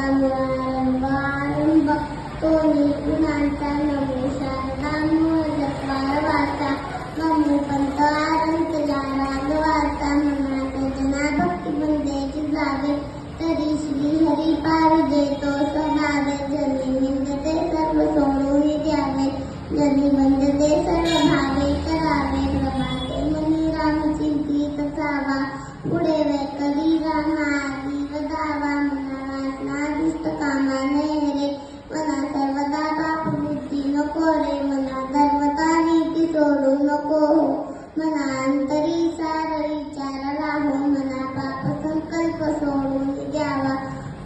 मुक्ता मुळारंभ तोनी गुणांचा नमो शारदा मूळ जगवार वाचा नमो पंत आरंतला रागवाचा मनात जना भक्ती बंदेची जावे तरी श्री हरी पाविजे तो स्वभावे जनी निंदते सर्व सोडून द्यावे जनी बंधते सर्व भावे करावे प्रभाते मनी राम चिंतित सावा पुढे वैकली रामादी वदावा मना वासना दुष्ट कामा नये रे मना सर्वदा पाप बुद्धी नको रे मना धर्मता नीती सोडू नको मना अंतरी सार विचार राहो मना पाप संकल्प सोडून द्यावा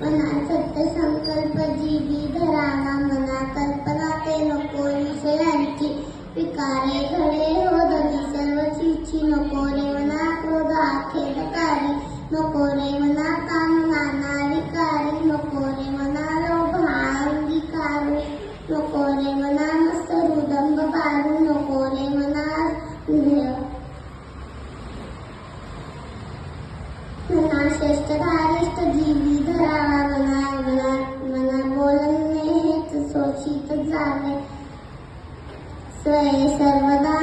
मना सत्य संकल्प जीवी धरावा मना कल्पना ते नको विषयांची विकारे घडे रोधनी सर्व चिची नको रे मना क्रोध आखेदकारी नको रे मना काम नाना विकारी नको रे मना लोभ अंगीकारू नको रे मना मस्त हृदंब पारू नको रे मना श्रेष्ठ धारिष्ठ जीवी धरावा मना बोलणे हेच शोषित जावे स्वय सर्वदा